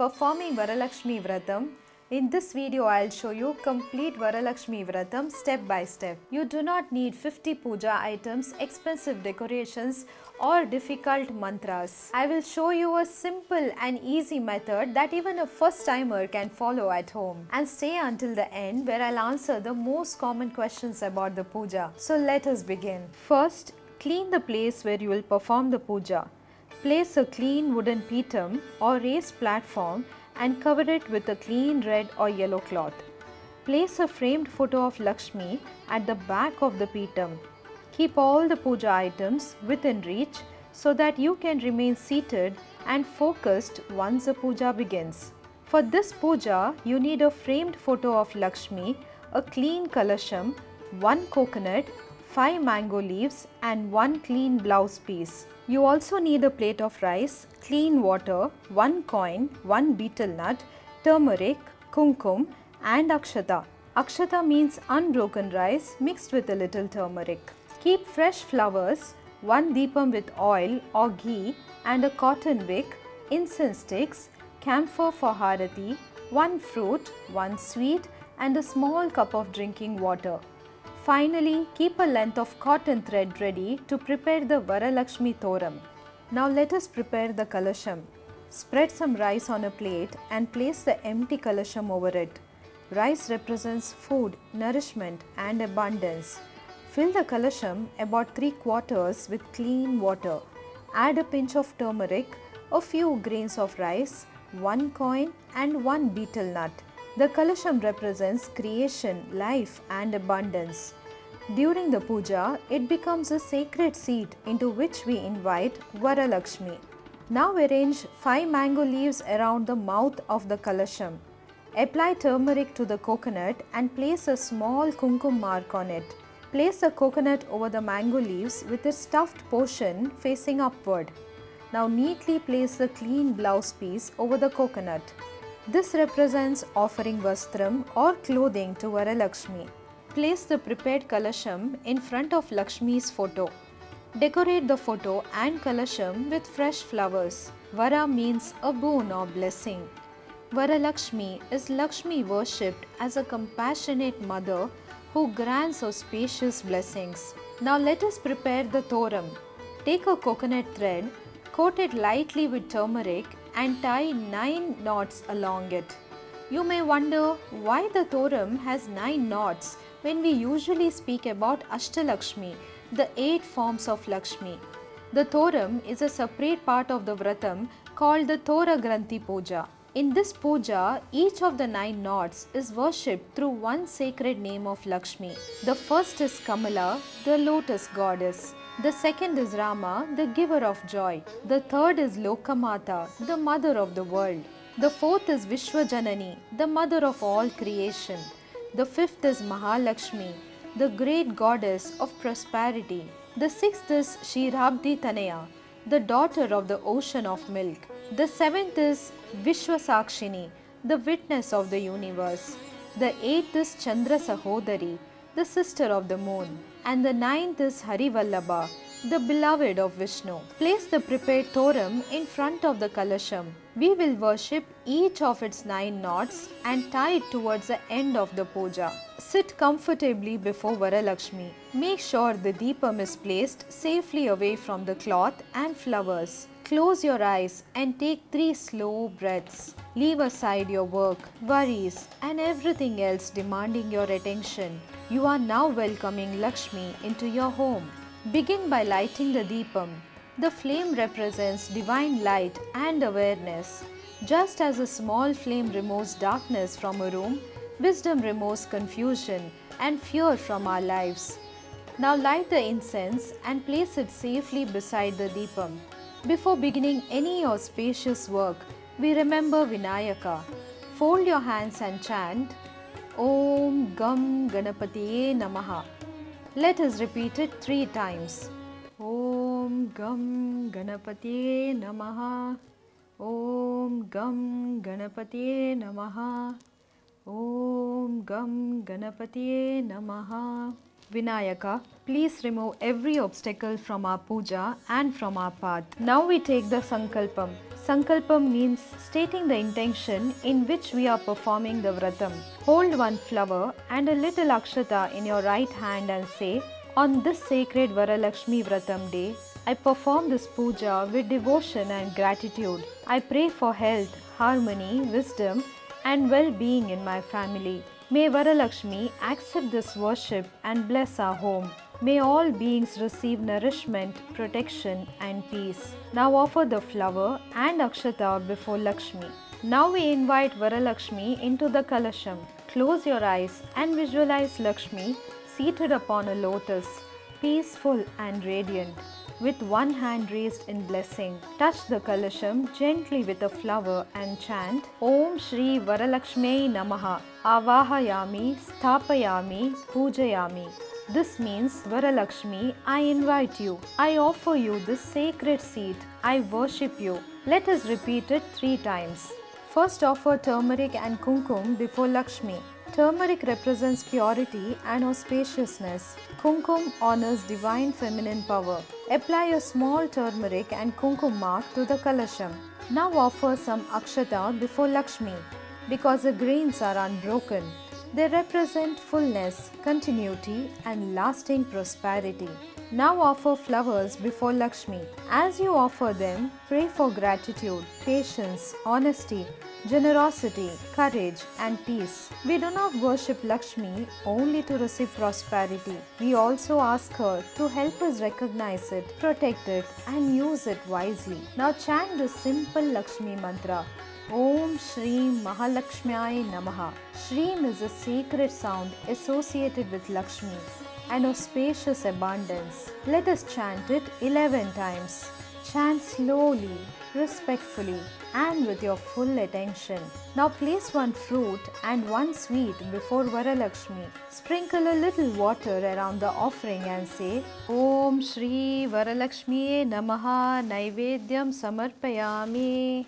Performing Varalakshmi Vratham. In this video, I'll show you complete Varalakshmi Vratham step by step. You do not need 50 puja items, expensive decorations or difficult mantras. I will show you a simple and easy method that even a first timer can follow at home. And stay until the end where I'll answer the most common questions about the puja. So let us begin. First, clean the place where you will perform the puja. Place a clean wooden petam or raised platform and cover it with a clean red or yellow cloth. Place a framed photo of Lakshmi at the back of the petam. Keep all the puja items within reach so that you can remain seated and focused once the puja begins. For this puja, you need a framed photo of Lakshmi, a clean kalasham, 1 coconut, 5 mango leaves and 1 clean blouse piece. You also need a plate of rice, clean water, 1 coin, 1 betel nut, turmeric, kumkum and akshata. Akshata means unbroken rice mixed with a little turmeric. Keep fresh flowers, 1 deepam with oil or ghee and a cotton wick, incense sticks, camphor for harati, 1 fruit, 1 sweet and a small cup of drinking water. Finally, keep a length of cotton thread ready to prepare the Varalakshmi toram. Now let us prepare the kalasham. Spread some rice on a plate and place the empty kalasham over it. Rice represents food, nourishment and abundance. Fill the kalasham about 3/4 with clean water. Add a pinch of turmeric, a few grains of rice, 1 coin and 1 betel nut. The kalasham represents creation, life and abundance. During the puja, it becomes a sacred seat into which we invite Varalakshmi. Now arrange 5 mango leaves around the mouth of the kalasham. Apply turmeric to the coconut and place a small kumkum mark on it. Place the coconut over the mango leaves with its stuffed portion facing upward. Now neatly place the clean blouse piece over the coconut. This represents offering vastram or clothing to Varalakshmi. Place the prepared kalasham in front of Lakshmi's photo. Decorate the photo and kalasham with fresh flowers. Vara means a boon or blessing. Varalakshmi is Lakshmi worshipped as a compassionate mother who grants auspicious blessings. Now let us prepare the toram. Take a coconut thread, coat it lightly with turmeric and tie 9 knots along it. You may wonder why the toram has 9 knots when we usually speak about Ashtalakshmi, the 8 forms of Lakshmi. The toram is a separate part of the Vratham called the Tora Granthi Puja. In this puja, each of the 9 knots is worshipped through one sacred name of Lakshmi. The first is Kamala, the lotus goddess. The second is Rama, the giver of joy. The third is Lokamata, the mother of the world. The fourth is Vishwajanani, the mother of all creation. The fifth is Mahalakshmi, the great goddess of prosperity. The sixth is Shirabdi Tanaya, the daughter of the ocean of milk. The seventh is Vishwasakshini, the witness of the universe. The eighth is Chandra Sahodari, the sister of the moon. And the ninth is Harivallabha, the beloved of Vishnu. Place the prepared toram in front of the kalasham. We will worship each of its 9 knots and tie it towards the end of the puja. Sit comfortably before Varalakshmi. Make sure the deepam is placed safely away from the cloth and flowers. Close your eyes and take 3 slow breaths. Leave aside your work, worries and everything else demanding your attention. You are now welcoming Lakshmi into your home. Begin by lighting the deepam. The flame represents divine light and awareness. Just as a small flame removes darkness from a room, wisdom removes confusion and fear from our lives. Now light the incense and place it safely beside the deepam. Before beginning any auspicious work, we remember Vinayaka. Fold your hands and chant Om Gam Ganapatiye Namaha. Let us repeat it 3 times. Om Gam Ganapatiye Namaha. Om Gam Ganapatiye Namaha. Om Gam Ganapatiye Namaha. Vinayaka, please remove every obstacle from our puja and from our path. Now we take the Sankalpam. Sankalpam means stating the intention in which we are performing the Vratam. Hold one flower and a little akshata in your right hand and say, on this sacred Varalakshmi Vratham day, I perform this puja with devotion and gratitude. I pray for health, harmony, wisdom, and well-being in my family. May Varalakshmi accept this worship and bless our home. May all beings receive nourishment, protection, and peace. Now offer the flower and akshata before Lakshmi. Now we invite Varalakshmi into the kalasham. Close your eyes and visualize Lakshmi seated upon a lotus, peaceful and radiant, with one hand raised in blessing. Touch the kalasham gently with a flower and chant Om Shri Varalakshmi Namaha Avahayami Sthapayami Pujayami. This means, Varalakshmi, I invite you. I offer you this sacred seat. I worship you. Let us repeat it 3 times. First, offer turmeric and kumkum before Lakshmi. Turmeric represents purity and auspiciousness. Kumkum honors divine feminine power. Apply a small turmeric and kumkum mark to the kalasham. Now offer some akshata before Lakshmi. Because the grains are unbroken, they represent fullness, continuity, and lasting prosperity. Now offer flowers before Lakshmi. As you offer them, pray for gratitude, patience, honesty, generosity, courage, and peace. We do not worship Lakshmi only to receive prosperity. We also ask her to help us recognize it, protect it, and use it wisely. Now chant the simple Lakshmi mantra. Om Shreem Mahalakshmyai Namaha. Shreem is a sacred sound associated with Lakshmi, an auspicious abundance. Let us chant it 11 times. Chant slowly, respectfully, and with your full attention. Now place one fruit and one sweet before Varalakshmi. Sprinkle a little water around the offering and say, Om Shri Varalakshmi Namaha naivedyam samarpayami.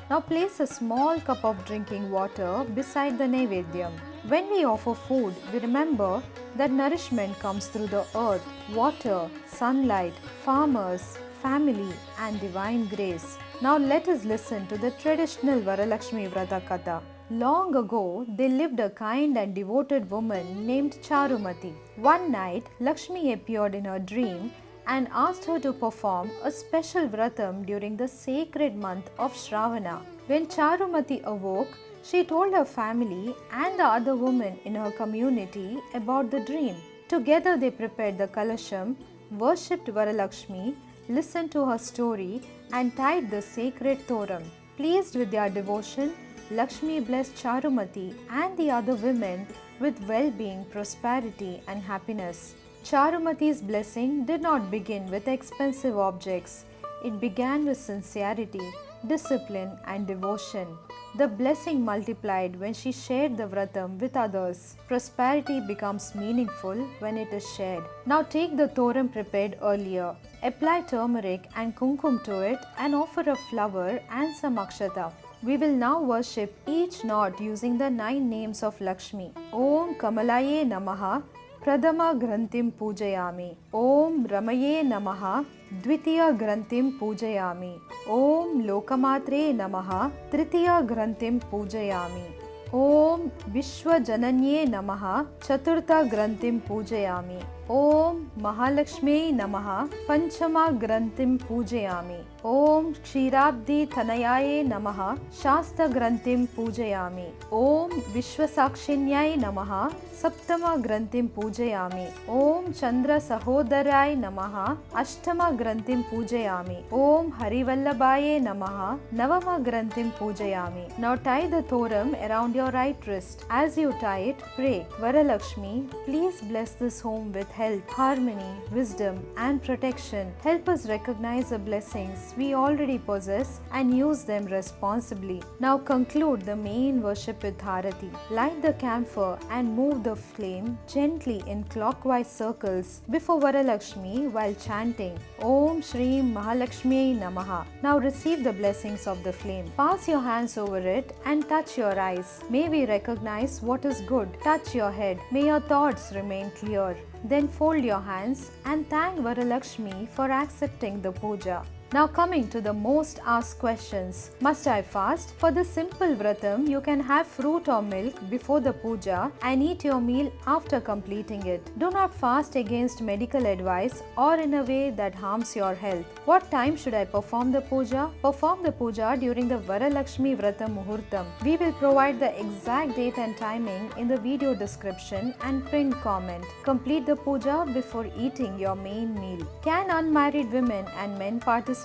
Now place a small cup of drinking water beside the naivedyam. When we offer food, we remember that nourishment comes through the earth, water, sunlight, farmers, family, and divine grace. Now let us listen to the traditional Varalakshmi Vrata Katha. Long ago, there lived a kind and devoted woman named Charumati. One night, Lakshmi appeared in her dream and asked her to perform a special vratam during the sacred month of Shravana. When Charumati awoke, she told her family and the other women in her community about the dream. Together they prepared the kalasham, worshipped Varalakshmi, listened to her story, and tied the sacred toram. Pleased with their devotion, Lakshmi blessed Charumati and the other women with well-being, prosperity, and happiness. Charumati's blessing did not begin with expensive objects. It began with sincerity, discipline, and devotion. The blessing multiplied when she shared the vratam with others. Prosperity becomes meaningful when it is shared. Now take the toram prepared earlier. Apply turmeric and kumkum to it and offer a flower and some akshata. We will now worship each knot using the 9 names of Lakshmi. Om Kamalaye Namaha Pradama Granthim Pujayami. Om Ramaye Namaha Dvitiya Granthim Pujayami. Om Lokamatre Namaha Tritiya Granthim Pujayami. Om Vishwajananye Namaha Chaturtha Granthim Pujayami. Om Mahalakshmi Namaha Panchama Granthim Pujayami. Om Kshirabdi Thanayaye Namaha Shasta Granthim Pujayami. Om Vishwasakshinyai Namaha Saptama Granthim Pujayami. Om Chandra Sahodarai Namaha Ashtama Granthim Pujayami. Om Harivallabaye Namaha Navama Granthim Pujayami. Now tie the toram around your right wrist. As you tie it, pray, Varalakshmi, please bless this home with health, harmony, wisdom, and protection. Help us recognize the blessings we already possess and use them responsibly. Now conclude the main worship with harati. Light the camphor and move the flame gently in clockwise circles before Varalakshmi while chanting Om Shri Mahalakshmi Namaha. Now receive the blessings of the flame. Pass your hands over it and touch your eyes. May we recognize what is good. Touch your head. May your thoughts remain clear. Then fold your hands and thank Varalakshmi for accepting the puja. Now coming to the most asked questions. Must I fast? For the simple vratam, you can have fruit or milk before the puja and eat your meal after completing it. Do not fast against medical advice or in a way that harms your health. What time should I perform the puja? Perform the puja during the Varalakshmi Vratham Muhurtam. We will provide the exact date and timing in the video description and pinned comment. Complete the puja before eating your main meal. Can unmarried women and men participate?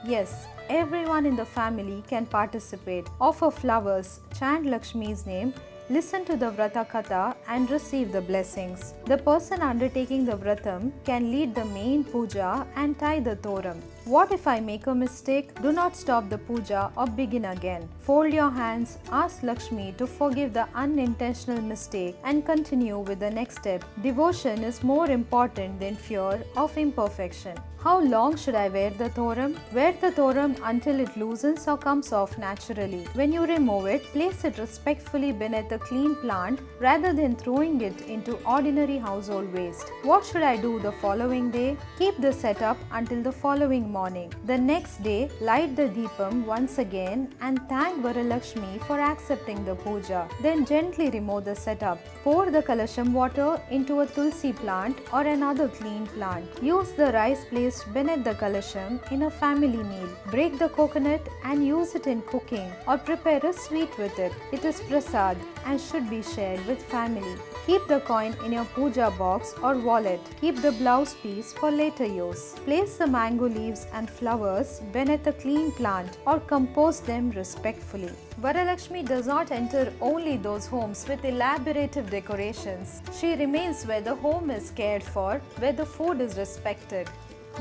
Yes, everyone in the family can participate. Offer flowers, chant Lakshmi's name, listen to the Vrata Katha and receive the blessings. The person undertaking the Vratam can lead the main puja and tie the toram. What if I make a mistake? Do not stop the puja or begin again. Fold your hands, ask Lakshmi to forgive the unintentional mistake and continue with the next step. Devotion is more important than fear of imperfection. How long should I wear the toram? Wear the toram until it loosens or comes off naturally. When you remove it, place it respectfully beneath a clean plant rather than throwing it into ordinary household waste. What should I do the following day? Keep the setup until the following morning. The next day, light the deepam once again and thank Varalakshmi for accepting the puja. Then gently remove the setup. Pour the kalasham water into a tulsi plant or another clean plant. Use the rice placed beneath the kalasham in a family meal. Break the coconut and use it in cooking or prepare a sweet with it. It is prasad and should be shared with family. Keep the coin in your puja box or wallet. Keep the blouse piece for later use. Place the mango leaves and flowers beneath a clean plant or compose them respectfully. Varalakshmi does not enter only those homes with elaborative decorations. She remains where the home is cared for, where the food is respected,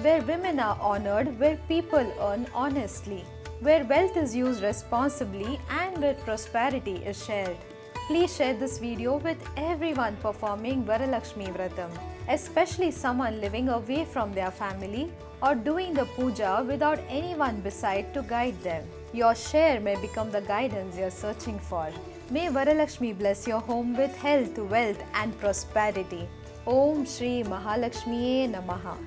where women are honored, where people earn honestly, where wealth is used responsibly and where prosperity is shared. Please share this video with everyone performing Varalakshmi Vratham, especially someone living away from their family or doing the puja without anyone beside to guide them. Your share may become the guidance you are searching for. May Varalakshmi bless your home with health, wealth and prosperity. Om Shri Mahalakshmiye Namaha.